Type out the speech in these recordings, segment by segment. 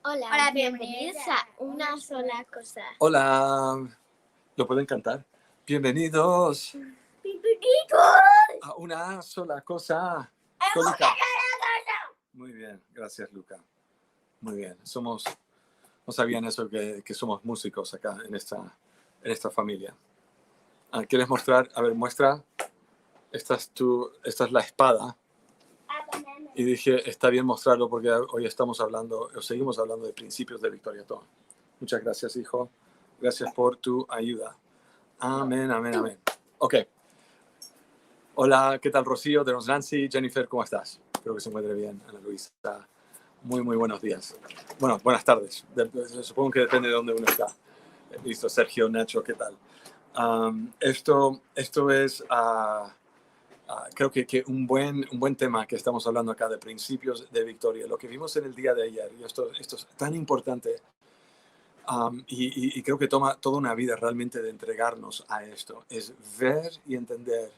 Hola, bienvenidos a Una Sola Cosa. Hola, ¿lo pueden cantar? Bienvenidos a Una Sola Cosa. Luca. Muy bien, gracias Luca. Muy bien, no sabían eso que somos músicos acá en esta familia. ¿Quieres mostrar? A ver, muestra. Esta es la espada. Y dije, está bien mostrarlo porque hoy seguimos hablando de principios de Victoria Tom. Muchas gracias, hijo. Gracias por tu ayuda. Amén, amén, amén. Ok. Hola, ¿qué tal, Rocío? Tenemos Nancy. Jennifer, ¿cómo estás? Espero que se encuentre bien. Ana Luisa. Muy buenos días. Bueno, buenas tardes. Supongo que depende de dónde uno está. Listo, Sergio, Nacho, ¿qué tal? Esto es... creo que un buen tema que estamos hablando acá de principios de victoria. Lo que vimos en el día de ayer, y esto es tan importante, y creo que toma toda una vida realmente de entregarnos a esto, es ver y entender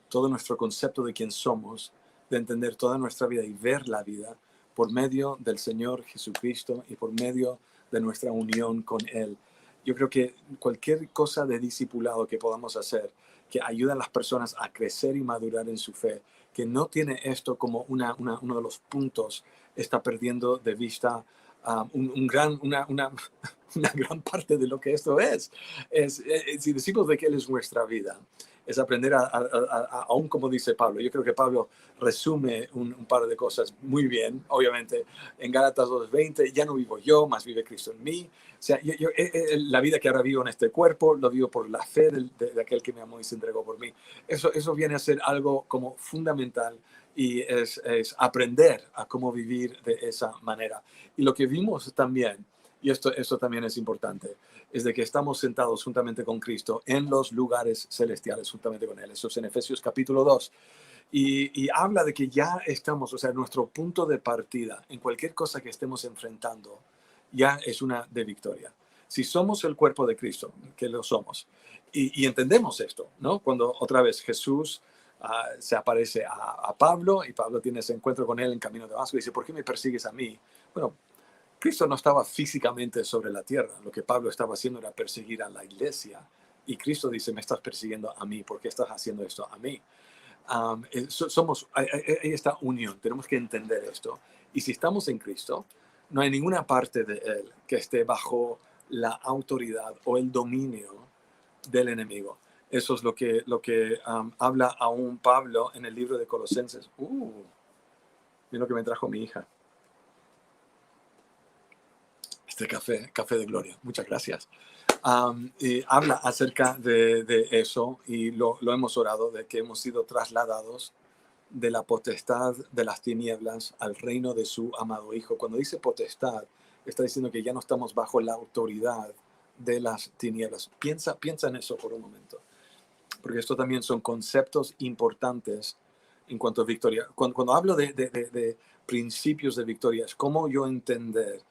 todo nuestro concepto de quién somos, de entender toda nuestra vida y ver la vida por medio del Señor Jesucristo y por medio de nuestra unión con Él. Yo creo que cualquier cosa de discipulado que podamos hacer, que ayuda a las personas a crecer y madurar en su fe, que no tiene esto como uno de los puntos, está perdiendo de vista una gran parte de lo que esto es. Si decimos de que Él es nuestra vida, es aprender aún como dice Pablo. Yo creo que Pablo resume un par de cosas muy bien, obviamente, en Gálatas 2:20, ya no vivo yo, más vive Cristo en mí. O sea, la vida que ahora vivo en este cuerpo, lo vivo por la fe de aquel que me amó y se entregó por mí. Eso viene a ser algo como fundamental y es aprender a cómo vivir de esa manera. Y lo que vimos también, y esto también es importante, es de que estamos sentados juntamente con Cristo en los lugares celestiales, juntamente con Él. Eso es en Efesios capítulo 2. Y habla de que ya estamos, o sea, nuestro punto de partida en cualquier cosa que estemos enfrentando ya es una de victoria. Si somos el cuerpo de Cristo, que lo somos, y entendemos esto, ¿no? Cuando otra vez Jesús se aparece a Pablo y Pablo tiene ese encuentro con él en camino de Damasco y dice, ¿por qué me persigues a mí? Bueno, Cristo no estaba físicamente sobre la tierra. Lo que Pablo estaba haciendo era perseguir a la iglesia. Y Cristo dice, me estás persiguiendo a mí. ¿Por qué estás haciendo esto a mí? Hay esta unión. Tenemos que entender esto. Y si estamos en Cristo, no hay ninguna parte de Él que esté bajo la autoridad o el dominio del enemigo. Eso es lo que habla aún Pablo en el libro de Colosenses. Mira lo que me trajo mi hija. Este café de gloria. Muchas gracias. Y habla acerca de eso y lo hemos orado, de que hemos sido trasladados de la potestad de las tinieblas al reino de su amado Hijo. Cuando dice potestad, está diciendo que ya no estamos bajo la autoridad de las tinieblas. Piensa en eso por un momento, porque esto también son conceptos importantes en cuanto a victoria. Cuando hablo de principios de victoria, es cómo yo entender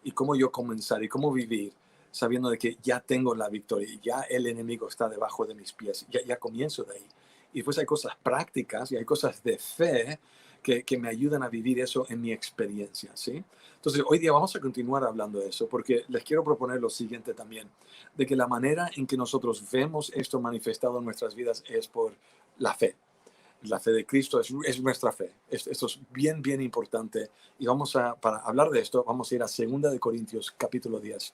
y cómo yo comenzar y cómo vivir sabiendo de que ya tengo la victoria, ya el enemigo está debajo de mis pies, ya comienzo de ahí. Y después hay cosas prácticas y hay cosas de fe que me ayudan a vivir eso en mi experiencia, ¿sí? Entonces, hoy día vamos a continuar hablando de eso porque les quiero proponer lo siguiente también, de que la manera en que nosotros vemos esto manifestado en nuestras vidas es por la fe. La fe de Cristo es nuestra fe. Esto es bien importante. Y para hablar de esto, vamos a ir a 2 de Corintios, capítulo 10.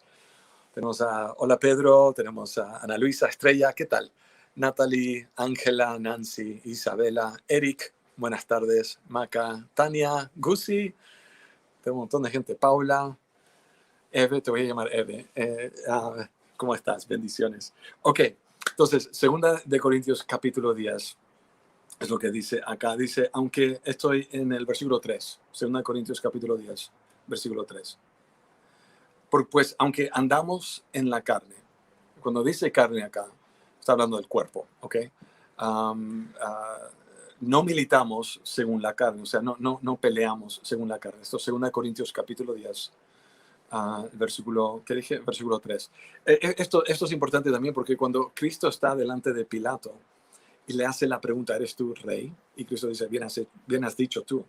Tenemos hola Pedro, tenemos a Ana Luisa, Estrella, ¿qué tal? Natalie, Ángela, Nancy, Isabela, Eric, buenas tardes, Maca, Tania, Gusi, tengo un montón de gente, Paula, Eve, te voy a llamar Eve. ¿Cómo estás? Bendiciones. Ok, entonces, 2 de Corintios capítulo 10 es lo que dice acá. Dice, aunque estoy en el versículo 3, 2 de Corintios capítulo 10, versículo 3. Pues aunque andamos en la carne, cuando dice carne acá, está hablando del cuerpo, ¿ok? No militamos según la carne, o sea, no peleamos según la carne. Esto es 2 Corintios capítulo 10, versículo, ¿qué dije? Versículo 3. Esto es importante también porque cuando Cristo está delante de Pilato y le hace la pregunta, ¿eres tú rey? Y Cristo dice, bien has dicho tú.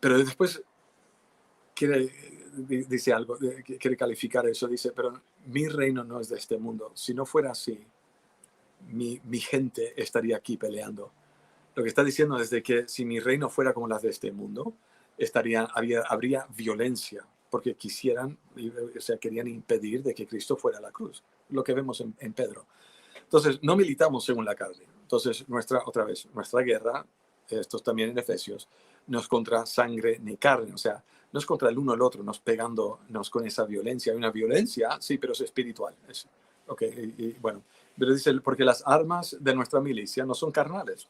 Pero después dice algo, quiere calificar eso, dice, pero mi reino no es de este mundo. Si no fuera así, mi gente estaría aquí peleando. Lo que está diciendo es de que si mi reino fuera como las de este mundo, habría violencia, porque querían impedir de que Cristo fuera a la cruz, lo que vemos en Pedro. Entonces, no militamos según la carne. Entonces, nuestra guerra, esto también en Efesios, no es contra sangre ni carne, o sea, no es contra el uno el otro, nos pegándonos con esa violencia. Hay una violencia, sí, pero es espiritual. Bueno, pero dice, porque las armas de nuestra milicia no son carnales.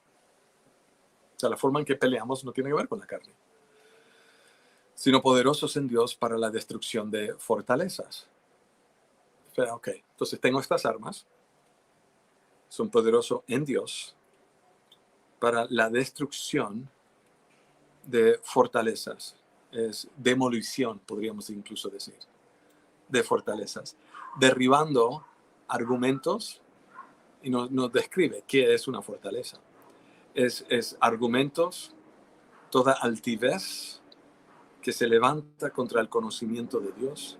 O sea, la forma en que peleamos no tiene que ver con la carne, sino poderosos en Dios para la destrucción de fortalezas. Pero, entonces tengo estas armas, son poderosos en Dios para la destrucción de fortalezas. Es demolición, podríamos incluso decir, de fortalezas. Derribando argumentos, y nos describe qué es una fortaleza. Es argumentos, toda altivez que se levanta contra el conocimiento de Dios,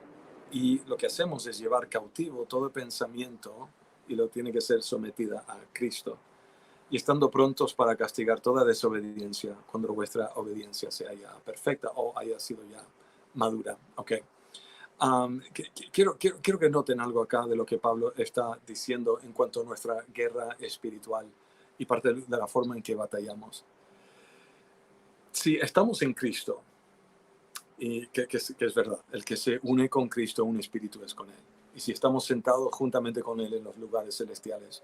y lo que hacemos es llevar cautivo todo pensamiento y lo tiene que ser sometida a Cristo, y estando prontos para castigar toda desobediencia cuando vuestra obediencia sea ya perfecta o haya sido ya madura. Quiero que noten algo acá de lo que Pablo está diciendo en cuanto a nuestra guerra espiritual y parte de la forma en que batallamos. Si estamos en Cristo, y que es verdad, el que se une con Cristo, un espíritu es con Él. Y si estamos sentados juntamente con Él en los lugares celestiales,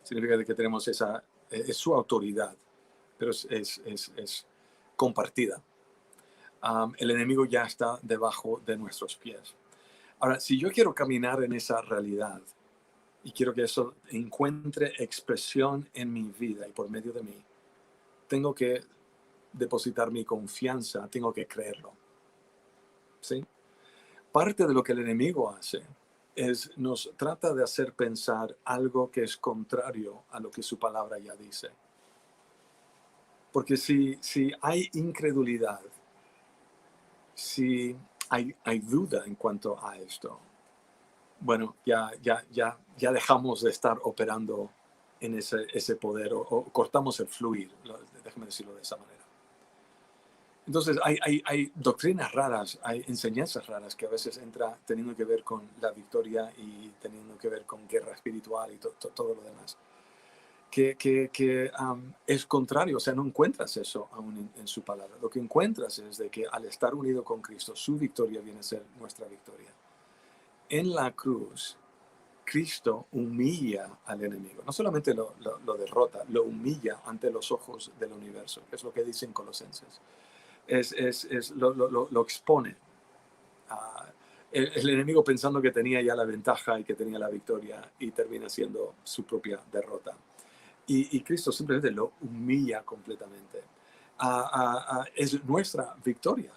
significa que tenemos es su autoridad, pero es compartida. El enemigo ya está debajo de nuestros pies. Ahora, si yo quiero caminar en esa realidad y quiero que eso encuentre expresión en mi vida y por medio de mí, tengo que depositar mi confianza, tengo que creerlo. ¿Sí? Parte de lo que el enemigo hace nos trata de hacer pensar algo que es contrario a lo que su palabra ya dice. Porque si hay incredulidad, si hay duda en cuanto a esto, bueno, ya dejamos de estar operando en ese poder o cortamos el fluir, déjame decirlo de esa manera. Entonces hay doctrinas raras, hay enseñanzas raras que a veces entra teniendo que ver con la victoria y teniendo que ver con guerra espiritual y todo lo demás. Que es contrario, o sea, no encuentras eso aún en su palabra. Lo que encuentras es de que al estar unido con Cristo, su victoria viene a ser nuestra victoria. En la cruz, Cristo humilla al enemigo. No solamente lo derrota, lo humilla ante los ojos del universo, que es lo que dicen Colosenses. Lo expone. El enemigo pensando que tenía ya la ventaja y que tenía la victoria y termina siendo su propia derrota. Y Cristo simplemente lo humilla completamente. Es nuestra victoria.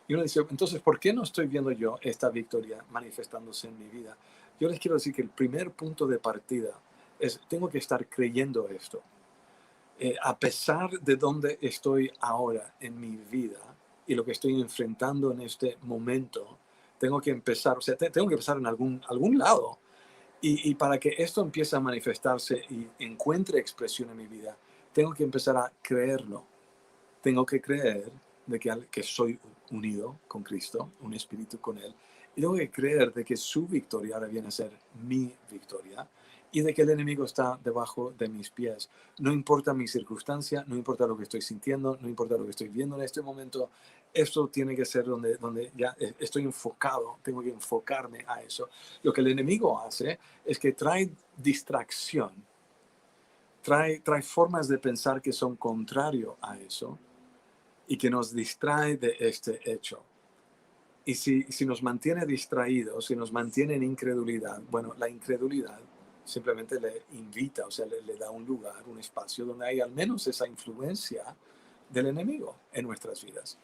Y uno dice, entonces, ¿por qué no estoy viendo yo esta victoria manifestándose en mi vida? Yo les quiero decir que el primer punto de partida es, tengo que estar creyendo esto. A pesar de donde estoy ahora en mi vida y lo que estoy enfrentando en este momento, tengo que empezar, o sea, tengo que empezar en algún lado. Y para que esto empiece a manifestarse y encuentre expresión en mi vida, tengo que empezar a creerlo. Tengo que creer de que soy unido con Cristo, un espíritu con Él. Y tengo que creer de que su victoria ahora viene a ser mi victoria y de que el enemigo está debajo de mis pies. No importa mi circunstancia, no importa lo que estoy sintiendo, no importa lo que estoy viendo en este momento, esto tiene que ser donde ya estoy enfocado, tengo que enfocarme a eso. Lo que el enemigo hace es que trae distracción, trae formas de pensar que son contrario a eso y que nos distrae de este hecho. Y si nos mantiene distraídos, si nos mantiene en incredulidad, bueno, la incredulidad simplemente le invita, o sea, le da un lugar, un espacio donde hay al menos esa influencia del enemigo en nuestras vidas.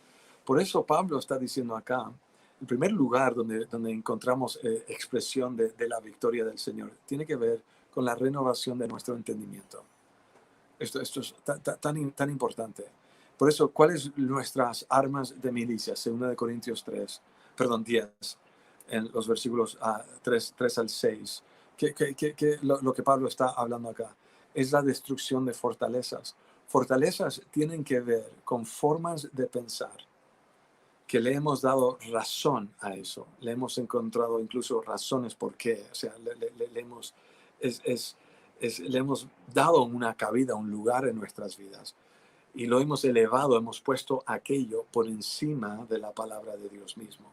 Por eso Pablo está diciendo acá, el primer lugar donde encontramos expresión de la victoria del Señor tiene que ver con la renovación de nuestro entendimiento. Esto es tan importante. Por eso, ¿cuáles nuestras armas de milicia? Segunda de Corintios 3. perdón, 10, en los versículos 3 al 6, que lo que Pablo está hablando acá es la destrucción de fortalezas. Fortalezas tienen que ver con formas de pensar que le hemos dado razón a eso, le hemos encontrado incluso razones por qué, o sea, le hemos dado una cabida, un lugar en nuestras vidas y lo hemos elevado, hemos puesto aquello por encima de la palabra de Dios mismo.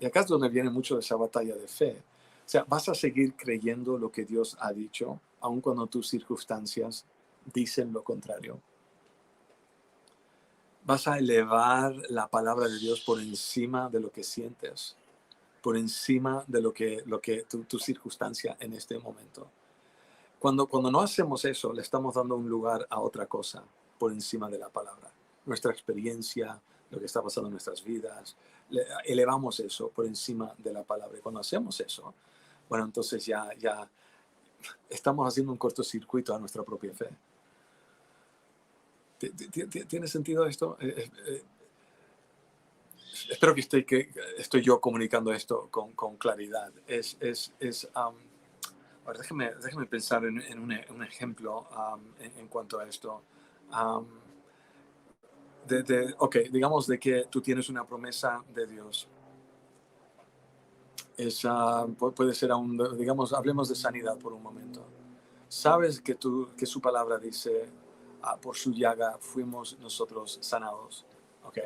Y acá es donde viene mucho de esa batalla de fe. O sea, vas a seguir creyendo lo que Dios ha dicho, aun cuando tus circunstancias dicen lo contrario. Vas a elevar la palabra de Dios por encima de lo que sientes, por encima de lo que tu circunstancia en este momento. Cuando no hacemos eso, le estamos dando un lugar a otra cosa por encima de la palabra. Nuestra experiencia, lo que está pasando en nuestras vidas, elevamos eso por encima de la palabra. Y cuando hacemos eso, bueno, entonces ya estamos haciendo un cortocircuito a nuestra propia fe. ¿Tiene sentido esto? Espero que estoy yo comunicando esto con claridad. A ver, déjeme pensar en un ejemplo en cuanto a esto. Ok, digamos de que tú tienes una promesa de Dios. Puede ser digamos, hablemos de sanidad por un momento. Sabes que su palabra dice, por su llaga fuimos nosotros sanados. Ok.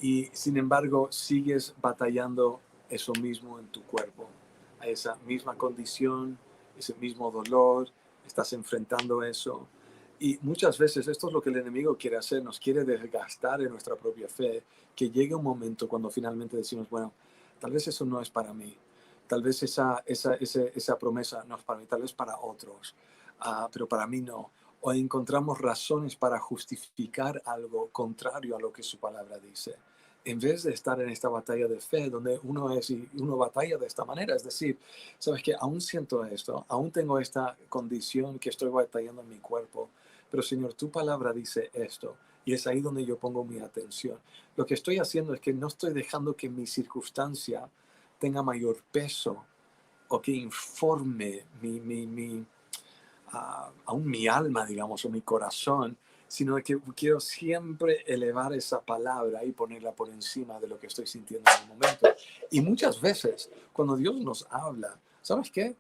Y sin embargo, sigues batallando eso mismo en tu cuerpo, a esa misma condición, ese mismo dolor, estás enfrentando eso. Y muchas veces esto es lo que el enemigo quiere hacer, nos quiere desgastar en nuestra propia fe, que llegue un momento cuando finalmente decimos, bueno, tal vez eso no es para mí, tal vez esa promesa no es para mí, tal vez para otros, pero para mí no. O encontramos razones para justificar algo contrario a lo que su palabra dice. En vez de estar en esta batalla de fe, donde uno batalla de esta manera, es decir, sabes que aún siento esto, aún tengo esta condición que estoy batallando en mi cuerpo, pero Señor, tu palabra dice esto, y es ahí donde yo pongo mi atención. Lo que estoy haciendo es que no estoy dejando que mi circunstancia tenga mayor peso o que informe aún mi alma, digamos, o mi corazón, sino que quiero siempre elevar esa palabra y ponerla por encima de lo que estoy sintiendo en el momento. Y muchas veces, cuando Dios nos habla, ¿sabes qué?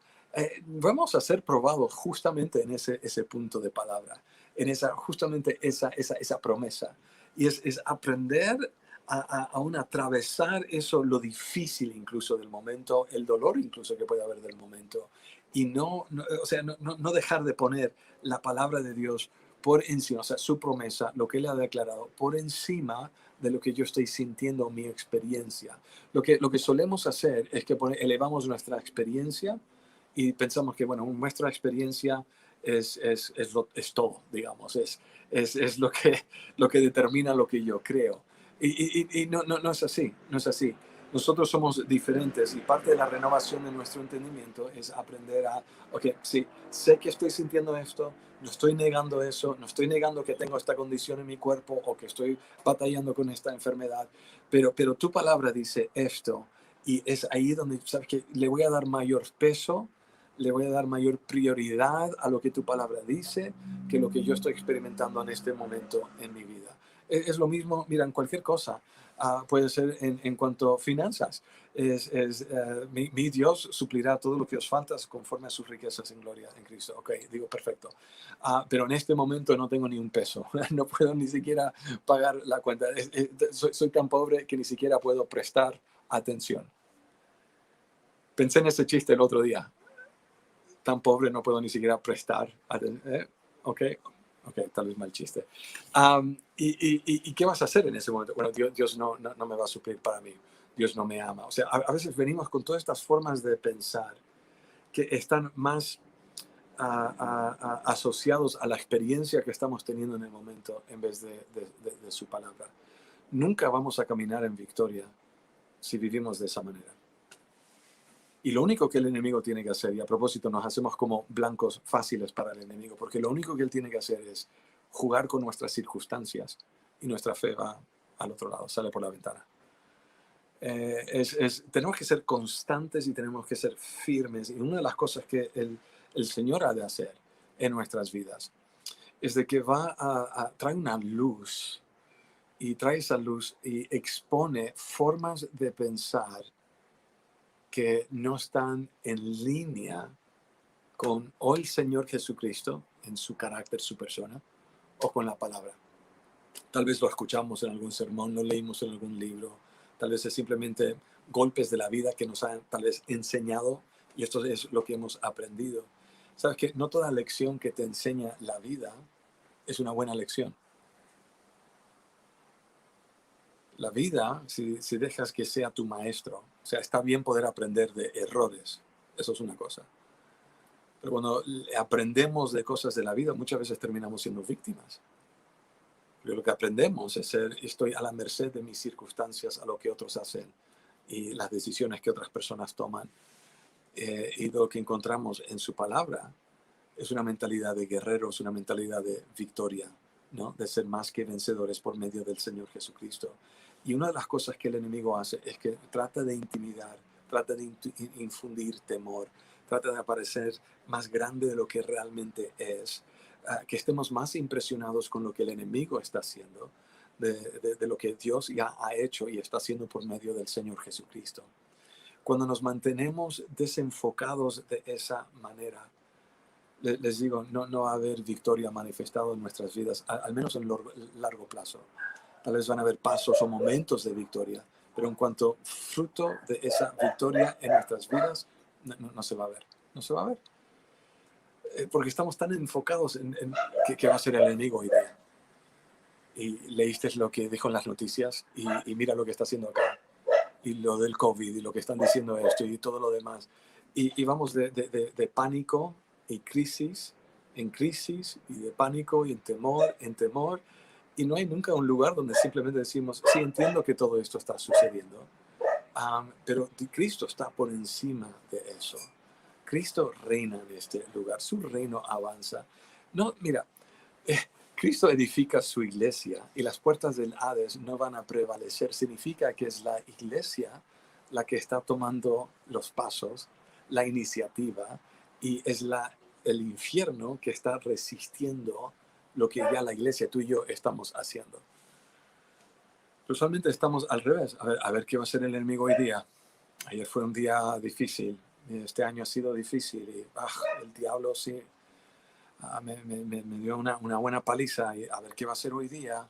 Vamos a ser probados justamente en ese punto de palabra, en justamente esa promesa. Y es aprender aún atravesar eso, lo difícil incluso del momento, el dolor incluso que puede haber del momento, y o sea, no dejar de poner la palabra de Dios por encima, o sea, su promesa, lo que Él ha declarado, por encima de lo que yo estoy sintiendo, mi experiencia. Lo que solemos hacer es que elevamos nuestra experiencia y pensamos que, bueno, nuestra experiencia es todo, digamos, es lo que determina lo que yo creo. Y no es así, no es así. Nosotros somos diferentes y parte de la renovación de nuestro entendimiento es aprender ok, sí, sé que estoy sintiendo esto, no estoy negando eso, no estoy negando que tengo esta condición en mi cuerpo o que estoy batallando con esta enfermedad, pero tu palabra dice esto y es ahí donde, sabes que le voy a dar mayor peso, le voy a dar mayor prioridad a lo que tu palabra dice que lo que yo estoy experimentando en este momento en mi vida. Es lo mismo, mira, en cualquier cosa. Puede ser en cuanto a finanzas. Mi Dios suplirá todo lo que os falta conforme a sus riquezas en gloria en Cristo. Ok, digo, perfecto. Pero en este momento no tengo ni un peso. No puedo ni siquiera pagar la cuenta. Soy tan pobre que ni siquiera puedo prestar atención. Pensé en ese chiste el otro día. Tan pobre no puedo ni siquiera prestar atención. Ok, tal vez mal chiste. ¿Y qué vas a hacer en ese momento? Bueno, Dios no me va a suplir para mí. Dios no me ama. O sea, a veces venimos con todas estas formas de pensar que están más asociados a la experiencia que estamos teniendo en el momento en vez de su palabra. Nunca vamos a caminar en victoria si vivimos de esa manera. Y lo único que el enemigo tiene que hacer, y a propósito nos hacemos como blancos fáciles para el enemigo, porque lo único que él tiene que hacer es jugar con nuestras circunstancias y nuestra fe va al otro lado, sale por la ventana. Tenemos que ser constantes y tenemos que ser firmes. Y una de las cosas que el Señor ha de hacer en nuestras vidas es de que trae una luz y trae esa luz y expone formas de pensar que no están en línea con o el Señor Jesucristo en su carácter, su persona, o con la palabra. Tal vez lo escuchamos en algún sermón, lo leímos en algún libro, tal vez es simplemente golpes de la vida que nos han tal vez enseñado y esto es lo que hemos aprendido. Sabes que no toda lección que te enseña la vida es una buena lección. La vida, si dejas que sea tu maestro, o sea, está bien poder aprender de errores, eso es una cosa. Pero cuando aprendemos de cosas de la vida, muchas veces terminamos siendo víctimas. Pero lo que aprendemos es estoy a la merced de mis circunstancias, a lo que otros hacen y las decisiones que otras personas toman. Y lo que encontramos en su palabra es una mentalidad de guerreros, una mentalidad de victoria, ¿no? De ser más que vencedores por medio del Señor Jesucristo. Y una de las cosas que el enemigo hace es que trata de intimidar, trata de infundir temor, trata de aparecer más grande de lo que realmente es, que estemos más impresionados con lo que el enemigo está haciendo, de lo que Dios ya ha hecho y está haciendo por medio del Señor Jesucristo. Cuando nos mantenemos desenfocados de esa manera, les digo, no va a haber victoria manifestada en nuestras vidas, al menos en largo plazo. Tal vez van a haber pasos o momentos de victoria, pero en cuanto fruto de esa victoria en nuestras vidas, no se va a ver. No se va a ver. Porque estamos tan enfocados en qué va a ser el enemigo hoy día. Y leíste lo que dijo en las noticias y mira lo que está haciendo acá. Y lo del COVID y lo que están diciendo esto y todo lo demás. Y vamos de pánico y crisis en crisis y de pánico y en temor. Y no hay nunca un lugar donde simplemente decimos, sí, entiendo que todo esto está sucediendo, pero Cristo está por encima de eso. Cristo reina en este lugar, su reino avanza. No, mira, Cristo edifica su iglesia y las puertas del Hades no van a prevalecer. Significa que es la iglesia la que está tomando los pasos, la iniciativa, y es el infierno que está resistiendo lo que ya la iglesia, tú y yo, estamos haciendo. Usualmente estamos al revés. A ver qué va a ser el enemigo hoy día. Ayer fue un día difícil. Este año ha sido difícil. Y el diablo sí me dio una buena paliza. Y a ver qué va a ser hoy día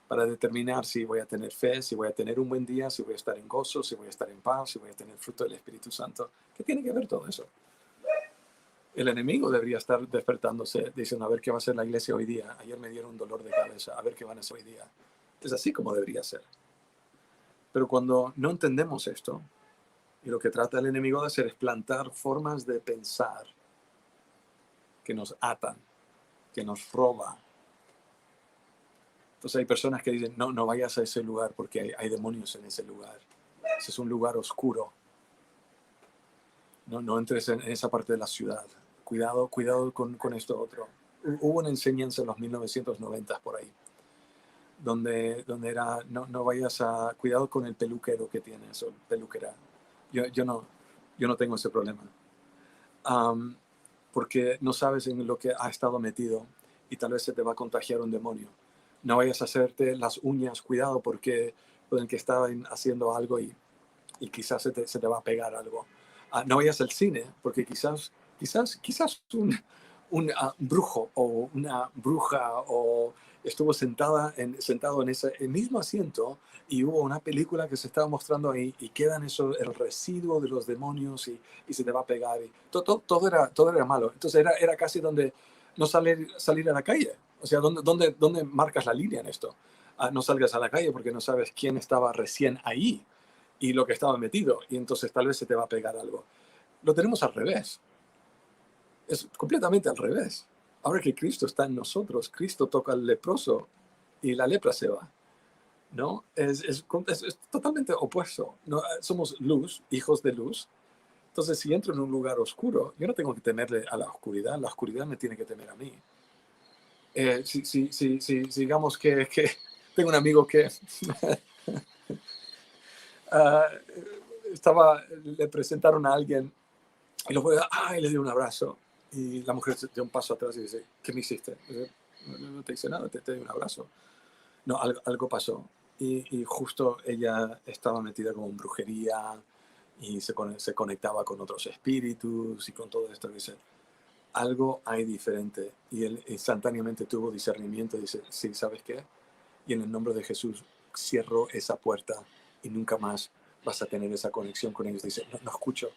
para determinar si voy a tener fe, si voy a tener un buen día, si voy a estar en gozo, si voy a estar en paz, si voy a tener fruto del Espíritu Santo. ¿Qué tiene que ver todo eso? El enemigo debería estar despertándose, diciendo, a ver qué va a ser la iglesia hoy día. Ayer me dieron un dolor de cabeza, a ver qué van a hacer hoy día. Es así como debería ser. Pero cuando no entendemos esto, y lo que trata el enemigo de hacer es plantar formas de pensar que nos atan, que nos roban. Entonces hay personas que dicen, no vayas a ese lugar porque hay demonios en ese lugar. Ese es un lugar oscuro. No entres en esa parte de la ciudad. Cuidado con esto otro. Hubo una enseñanza en los 1990 por ahí, donde era, no vayas cuidado con el peluquero que tienes, o peluquera. Yo no tengo ese problema. Porque no sabes en lo que ha estado metido y tal vez se te va a contagiar un demonio. No vayas a hacerte las uñas, cuidado porque pueden que estaban haciendo algo y quizás se te va a pegar algo. No vayas al cine porque quizás un brujo o una bruja o estuvo sentado en ese mismo asiento y hubo una película que se estaba mostrando ahí y quedan el residuo de los demonios y se te va a pegar. Y todo era malo. Entonces era casi donde no salir a la calle. O sea, ¿dónde marcas la línea en esto? No salgas a la calle porque no sabes quién estaba recién ahí y lo que estaba metido. Y entonces tal vez se te va a pegar algo. Lo tenemos al revés. Es completamente al revés. Ahora que Cristo está en nosotros, Cristo toca al leproso y la lepra se va. ¿No? Es totalmente opuesto. ¿No? Somos luz, hijos de luz. Entonces, si entro en un lugar oscuro, yo no tengo que temerle a la oscuridad me tiene que temer a mí. Si digamos que tengo un amigo que ah, le presentaron a alguien y lo fue, y le dio un abrazo. Y la mujer dio un paso atrás y dice, ¿qué me hiciste? Y dice, no te hice nada, te di un abrazo. No, algo pasó. Y justo ella estaba metida como en brujería y se conectaba con otros espíritus y con todo esto. Dice, algo hay diferente. Y él instantáneamente tuvo discernimiento y dice, sí, ¿sabes qué? Y en el nombre de Jesús cierro esa puerta y nunca más vas a tener esa conexión con ellos. Dice, no escucho,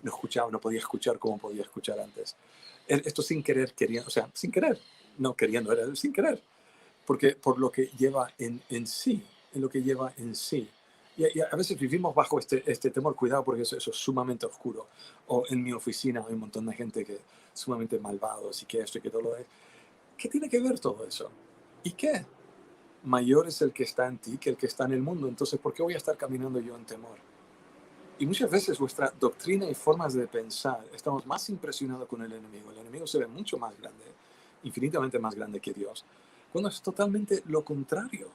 no escuchaba, no podía escuchar como podía escuchar antes. Esto sin querer, queriendo, o sea, sin querer, no queriendo, era sin querer, porque por lo que lleva en sí, en lo que lleva en sí. Y a veces vivimos bajo este temor, cuidado, porque eso es sumamente oscuro. O en mi oficina hay un montón de gente que sumamente malvados y que esto y que todo lo es. ¿Qué tiene que ver todo eso? ¿Y qué? Mayor es el que está en ti que el que está en el mundo. Entonces, ¿por qué voy a estar caminando yo en temor? Y muchas veces nuestra doctrina y formas de pensar, estamos más impresionados con el enemigo. El enemigo se ve mucho más grande, infinitamente más grande que Dios, cuando es totalmente lo contrario.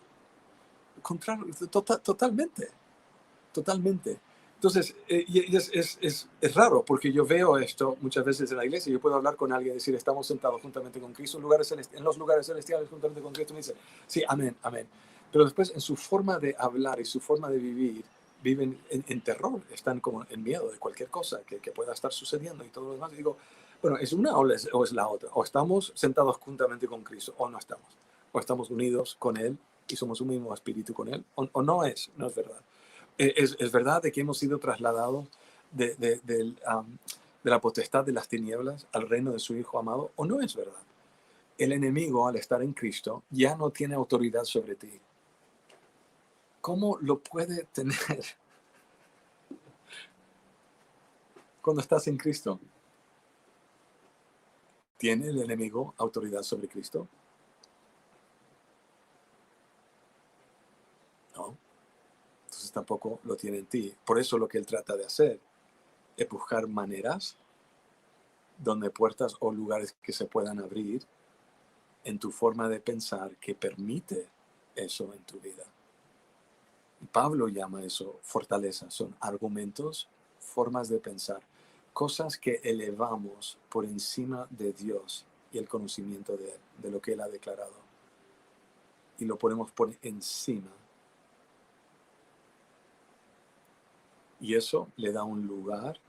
Totalmente, totalmente. Entonces, y es raro, porque yo veo esto muchas veces en la iglesia. Yo puedo hablar con alguien y decir, estamos sentados juntamente con Cristo en los lugares celestiales juntamente con Cristo. Me dice, sí, amén, amén. Pero después, en su forma de hablar y su forma de vivir, viven en terror, están como en miedo de cualquier cosa que pueda estar sucediendo y todo lo demás. Y digo, bueno, ¿es una o es la otra? O estamos sentados juntamente con Cristo o no estamos. O estamos unidos con Él y somos un mismo espíritu con Él, o no es verdad. Es verdad de que hemos sido trasladados de la potestad de las tinieblas al reino de su Hijo amado, o no es verdad. El enemigo, al estar en Cristo, ya no tiene autoridad sobre ti. ¿Cómo lo puede tener cuando estás en Cristo? ¿Tiene el enemigo autoridad sobre Cristo? No. Entonces tampoco lo tiene en ti. Por eso lo que él trata de hacer es buscar maneras donde puertas o lugares que se puedan abrir en tu forma de pensar que permite eso en tu vida. Pablo llama eso fortaleza, son argumentos, formas de pensar, cosas que elevamos por encima de Dios y el conocimiento de Él, de lo que Él ha declarado. Y lo ponemos por encima. Y eso le da un lugar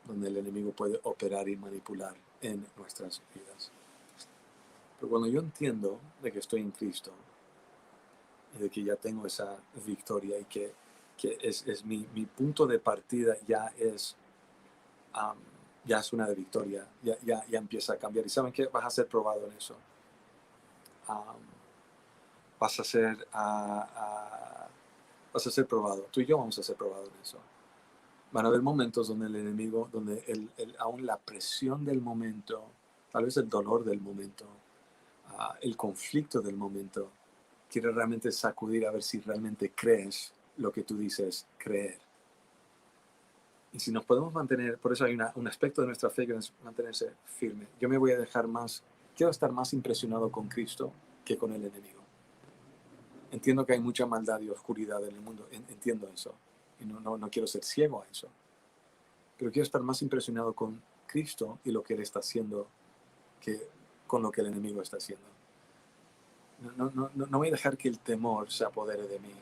donde el enemigo puede operar y manipular en nuestras vidas. Pero cuando yo entiendo de que estoy en Cristo, y de que ya tengo esa victoria y que es mi punto de partida ya es una de victoria, ya empieza a cambiar. ¿Y saben qué? Vas a ser probado en eso. Vas a ser vas a ser probado. Tú y yo vamos a ser probados en eso. Van a haber momentos donde el enemigo, donde aún la presión del momento, tal vez el dolor del momento, el conflicto del momento, quiere realmente sacudir a ver si realmente crees lo que tú dices creer. Y si nos podemos mantener, por eso hay un aspecto de nuestra fe que es mantenerse firme. Yo me voy a dejar quiero estar más impresionado con Cristo que con el enemigo. Entiendo que hay mucha maldad y oscuridad en el mundo, entiendo eso. Y no quiero ser ciego a eso. Pero quiero estar más impresionado con Cristo y lo que Él está haciendo que con lo que el enemigo está haciendo. No voy a dejar que el temor se apodere de mí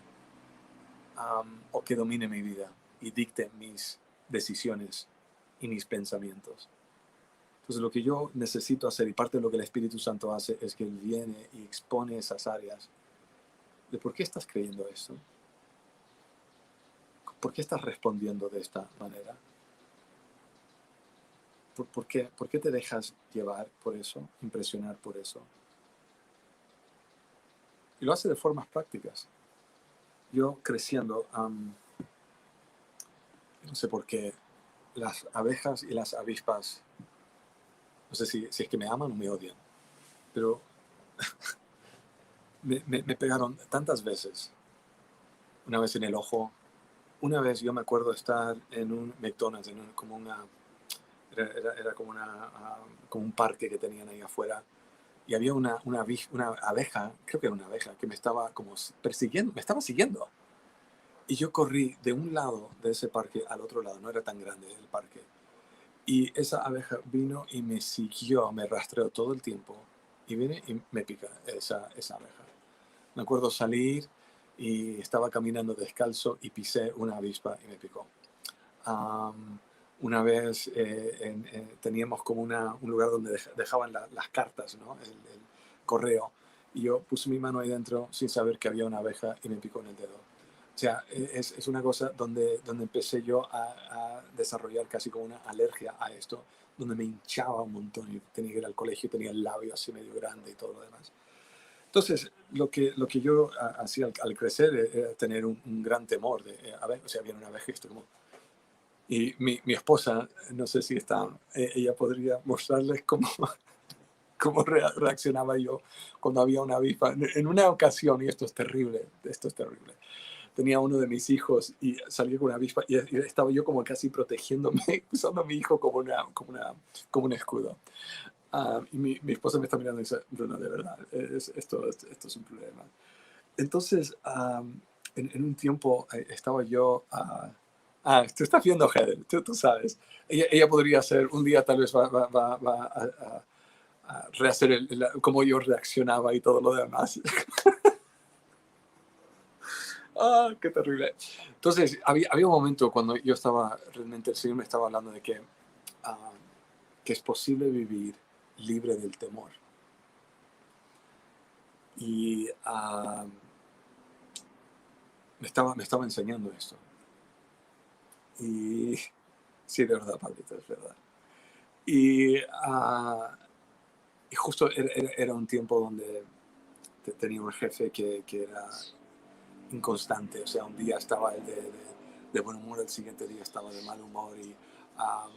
o que domine mi vida y dicte mis decisiones y mis pensamientos. Entonces lo que yo necesito hacer, y parte de lo que el Espíritu Santo hace, es que Él viene y expone esas áreas de por qué estás creyendo esto, por qué estás respondiendo de esta manera, por qué te dejas llevar por eso, impresionar por eso. Y lo hace de formas prácticas. Yo creciendo, no sé por qué, las abejas y las avispas, no sé si es que me aman o me odian, pero me pegaron tantas veces. Una vez en el ojo, una vez yo me acuerdo estar en un McDonald's, era como un parque que tenían ahí afuera, y había una abeja, creo que era una abeja, que me estaba como persiguiendo, me estaba siguiendo. Y yo corrí de un lado de ese parque al otro lado, no era tan grande el parque. Y esa abeja vino y me siguió, me rastreó todo el tiempo. Y viene y me pica esa abeja. Me acuerdo salir y estaba caminando descalzo y pisé una avispa y me picó. Um, una vez teníamos como un lugar donde dejaban las cartas, ¿no? El correo. Y yo puse mi mano ahí dentro sin saber que había una abeja y me picó en el dedo. O sea, es una cosa donde empecé yo a desarrollar casi como una alergia a esto, donde me hinchaba un montón y tenía que ir al colegio, tenía el labio así medio grande y todo lo demás. Entonces, lo que yo hacía al crecer era tener un gran temor de, a ver, o sea, viene una abeja y estoy como... Y mi esposa, no sé si está, ella podría mostrarles cómo reaccionaba yo cuando había una avispa. En una ocasión, y esto es terrible, tenía uno de mis hijos y salí con una avispa y estaba yo como casi protegiéndome, usando a mi hijo como un escudo. Y mi esposa me está mirando y dice, Bruno, de verdad, esto es un problema. Entonces, en un tiempo estaba yo... tú estás viendo Heather, tú sabes. Ella podría ser, un día tal vez va a rehacer cómo yo reaccionaba y todo lo demás. Qué terrible. Entonces, había un momento cuando yo estaba, realmente el Señor me estaba hablando de que es posible vivir libre del temor. Y me estaba enseñando esto. Y sí, de verdad, Pablito, es verdad. Y, y justo era un tiempo donde tenía un jefe que era inconstante. O sea, un día estaba él de buen humor, el siguiente día estaba de mal humor y a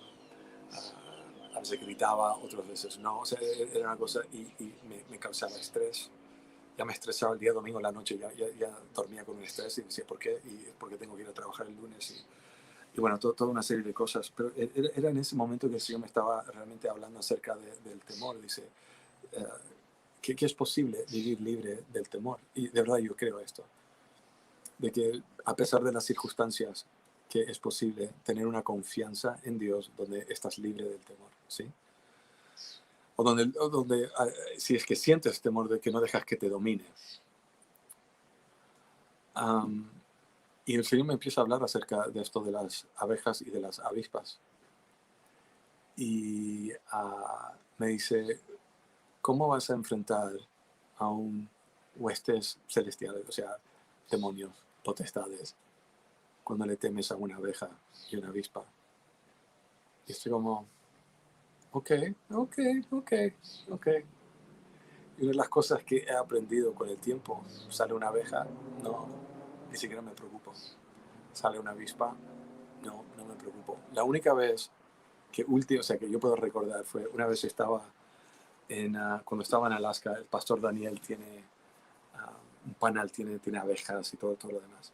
veces gritaba, otras veces no. O sea, era una cosa y me causaba estrés. Ya me estresaba el día domingo en la noche, ya dormía con un estrés y decía, ¿por qué? Y ¿por qué tengo que ir a trabajar el lunes? Y bueno, toda una serie de cosas. Pero era en ese momento que el Señor me estaba realmente hablando acerca del temor. Dice, eh, que es posible vivir libre del temor. Y de verdad yo creo esto, de que a pesar de las circunstancias, que es posible tener una confianza en Dios donde estás libre del temor, ¿sí? O donde si es que sientes temor, de que no dejas que te domine. Um, y el Señor me empieza a hablar acerca de esto de las abejas y de las avispas. Y me dice, ¿cómo vas a enfrentar a un huestes celestiales, o sea, demonios, potestades, cuando le temes a una abeja y una avispa? Y estoy como, ok, ok, ok, ok. Y una de las cosas que he aprendido con el tiempo, sale una abeja, no, ni siquiera me preocupo. Sale una avispa, no me preocupo. La única vez o sea, que yo puedo recordar fue una vez estaba cuando estaba en Alaska, el pastor Daniel tiene un panal, tiene abejas y todo lo demás.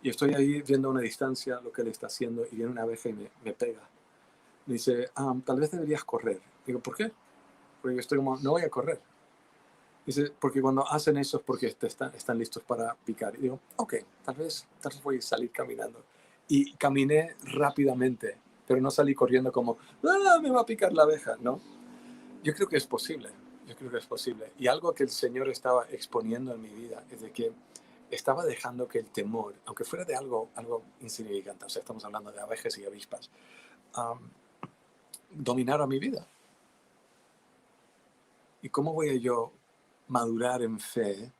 Y estoy ahí viendo a una distancia lo que él está haciendo y viene una abeja y me pega. Me dice, tal vez deberías correr. Digo, ¿por qué? Porque yo estoy como, no voy a correr. Dice, porque cuando hacen eso es porque están listos para picar. Y digo, ok, tal vez voy a salir caminando. Y caminé rápidamente, pero no salí corriendo como, me va a picar la abeja, ¿no? Yo creo que es posible, yo creo que es posible. Y algo que el Señor estaba exponiendo en mi vida es de que estaba dejando que el temor, aunque fuera de algo insignificante, o sea, estamos hablando de abejas y avispas, um, dominara mi vida. ¿Y cómo voy a yo madurar en fe,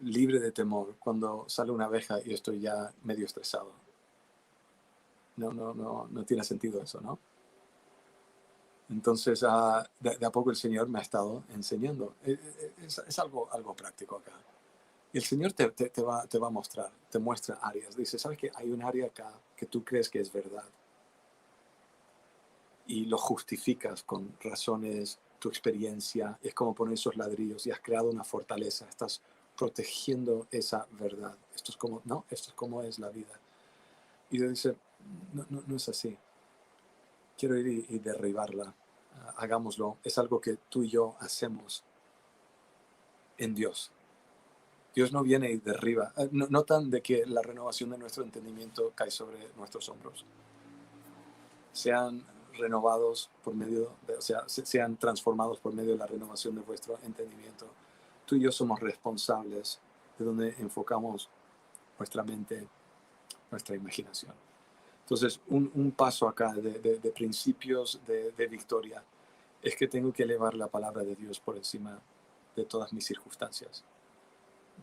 libre de temor, cuando sale una abeja y estoy ya medio estresado? No tiene sentido eso, ¿no? Entonces, de a poco el Señor me ha estado enseñando. Es algo práctico acá. Y el Señor te va a mostrar, te muestra áreas. Dice, ¿sabes qué? Hay un área acá que tú crees que es verdad. Y lo justificas con razones, tu experiencia. Es como poner esos ladrillos y has creado una fortaleza. Estás protegiendo esa verdad. Esto es como es la vida. Y Dios dice, no es así. Quiero ir y derribarla. Hagámoslo. Es algo que tú y yo hacemos en Dios. Dios no viene y derriba. Notan de que la renovación de nuestro entendimiento cae sobre nuestros hombros. Sean renovados por medio, o sea, sean transformados por medio de la renovación de vuestro entendimiento. Tú y yo somos responsables de donde enfocamos nuestra mente, nuestra imaginación. Entonces, un paso acá de principios de victoria es que tengo que elevar la palabra de Dios por encima de todas mis circunstancias.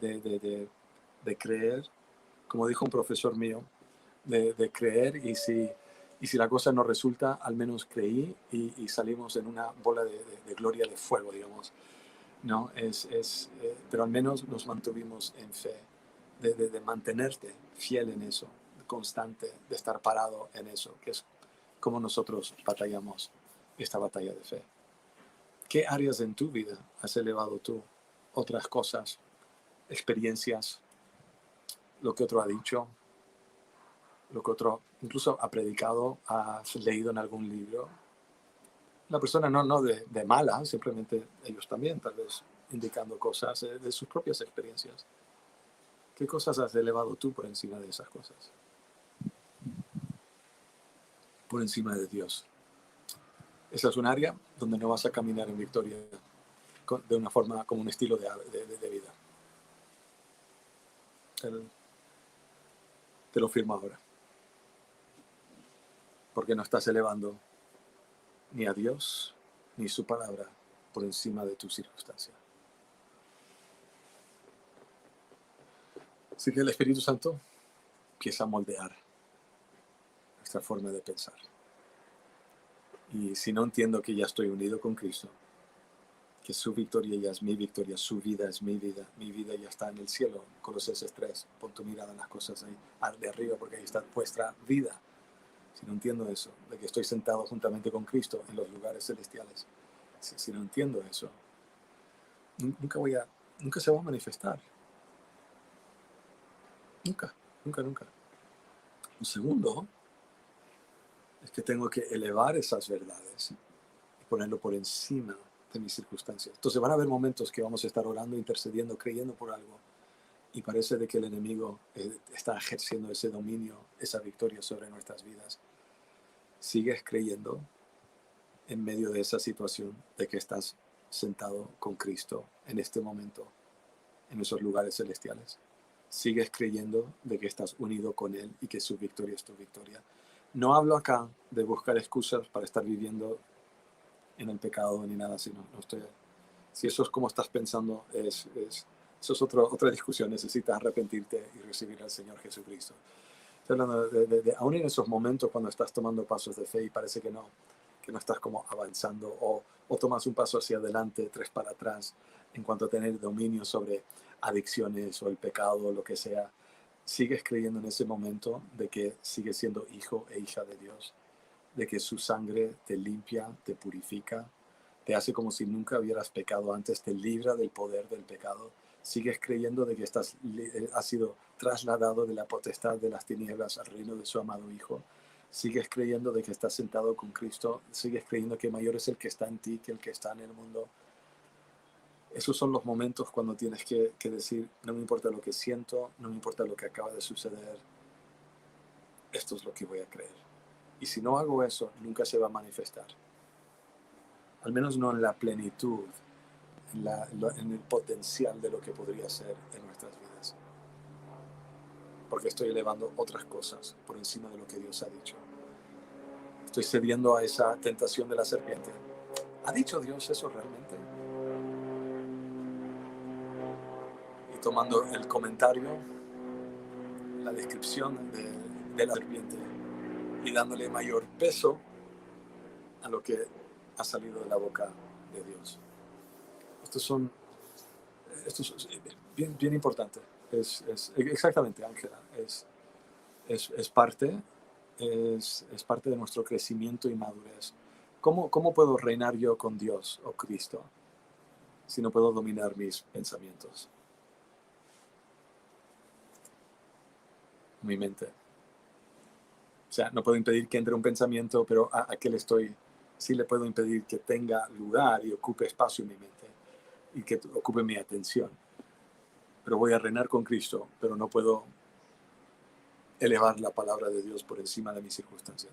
De creer, como dijo un profesor mío, de creer y si la cosa no resulta, al menos creí y salimos en una bola de gloria de fuego, digamos. ¿No? Pero al menos nos mantuvimos en fe, de mantenerte fiel en eso, constante, de estar parado en eso, que es como nosotros batallamos esta batalla de fe. ¿Qué áreas en tu vida has elevado tú? Otras cosas, experiencias, lo que otro ha dicho, lo que otro incluso ha predicado, has leído en algún libro. La persona no de mala, simplemente ellos también, tal vez indicando cosas de sus propias experiencias. ¿Qué cosas has elevado tú por encima de esas cosas? Por encima de Dios. Esa es un área donde no vas a caminar en victoria de una forma como un estilo de vida. Te lo firmo ahora. Porque no estás elevando ni a Dios ni su palabra por encima de tu circunstancia. Así que el Espíritu Santo empieza a moldear nuestra forma de pensar. Y si no entiendo que ya estoy unido con Cristo, que su victoria ya es mi victoria, su vida es mi vida ya está en el cielo, Colosenses 3, pon tu mirada en las cosas ahí de arriba porque ahí está vuestra vida. Si no entiendo eso, de que estoy sentado juntamente con Cristo en los lugares celestiales, si no entiendo eso, nunca se va a manifestar. Nunca. Un segundo es que tengo que elevar esas verdades y ponerlo por encima de mis circunstancias. Entonces van a haber momentos que vamos a estar orando, intercediendo, creyendo por algo y parece de que el enemigo está ejerciendo ese dominio, esa victoria sobre nuestras vidas. Sigues creyendo en medio de esa situación de que estás sentado con Cristo en este momento en esos lugares celestiales. Sigues creyendo de que estás unido con Él y que su victoria es tu victoria. No hablo acá de buscar excusas para estar viviendo en el pecado ni nada, sino si eso es como estás pensando, eso es otra discusión. Necesitas arrepentirte y recibir al Señor Jesucristo. Estoy hablando aún en esos momentos cuando estás tomando pasos de fe y parece que no estás como avanzando o tomas un paso hacia adelante, 3 para atrás en cuanto a tener dominio sobre adicciones o el pecado o lo que sea. Sigues creyendo en ese momento de que sigues siendo hijo e hija de Dios, de que su sangre te limpia, te purifica, te hace como si nunca hubieras pecado antes, te libra del poder del pecado. Sigues creyendo de que has sido trasladado de la potestad de las tinieblas al reino de su amado Hijo. Sigues creyendo de que estás sentado con Cristo. Sigues creyendo que mayor es el que está en ti que el que está en el mundo. Esos son los momentos cuando tienes que decir, no me importa lo que siento, no me importa lo que acaba de suceder, esto es lo que voy a creer. Y si no hago eso, nunca se va a manifestar. Al menos no en la plenitud, en el potencial de lo que podría ser en nuestras vidas. Porque estoy elevando otras cosas por encima de lo que Dios ha dicho. Estoy cediendo a esa tentación de la serpiente. ¿Ha dicho Dios eso realmente? Y tomando el comentario, la descripción de la serpiente y dándole mayor peso a lo que ha salido de la boca de Dios. Esto es bien importante. Es exactamente, Ángela. Es parte de nuestro crecimiento y madurez. ¿Cómo puedo reinar yo con Dios o Cristo si no puedo dominar mis pensamientos? Mi mente. O sea, no puedo impedir que entre un pensamiento, pero ¿a qué le estoy? Sí le puedo impedir que tenga lugar y ocupe espacio en mi mente y que ocupe mi atención. pero voy a reinar con Cristo, pero no puedo elevar la palabra de Dios por encima de mis circunstancias.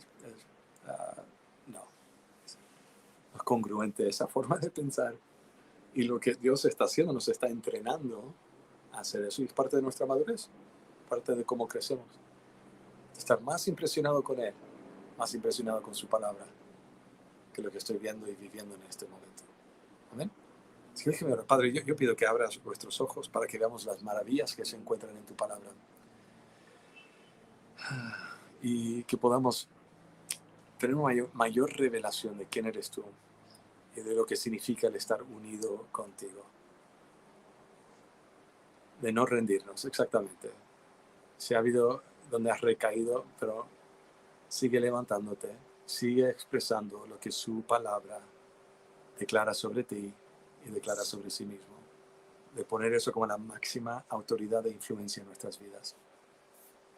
No, no es congruente esa forma de pensar. Y lo que Dios está haciendo, nos está entrenando a hacer eso. Y es parte de nuestra madurez, parte de cómo crecemos. Estar más impresionado con Él, más impresionado con su palabra, que lo que estoy viendo y viviendo en este momento. Amén. Así que déjeme orar. Padre, yo pido que abras nuestros ojos para que veamos las maravillas que se encuentran en tu palabra. Y que podamos tener una mayor revelación de quién eres tú y de lo que significa el estar unido contigo. De no rendirnos, exactamente. Si ha habido donde has recaído, pero sigue levantándote, sigue expresando lo que su palabra declara sobre ti y declara sobre sí mismo. De poner eso como la máxima autoridad e influencia en nuestras vidas.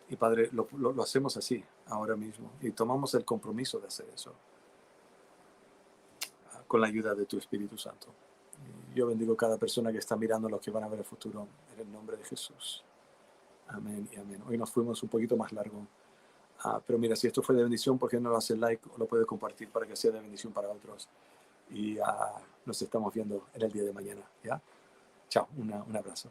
Y Padre, lo hacemos así, ahora mismo. Y tomamos el compromiso de hacer eso. Con la ayuda de tu Espíritu Santo. Y yo bendigo a cada persona que está mirando lo que van a ver en el futuro. En el nombre de Jesús. Amén y amén. Hoy nos fuimos un poquito más largo. Pero mira, si esto fue de bendición, ¿por qué no lo hace like o lo puede compartir para que sea de bendición para otros? Y nos estamos viendo en el día de mañana. ¿Ya? Chao, un abrazo.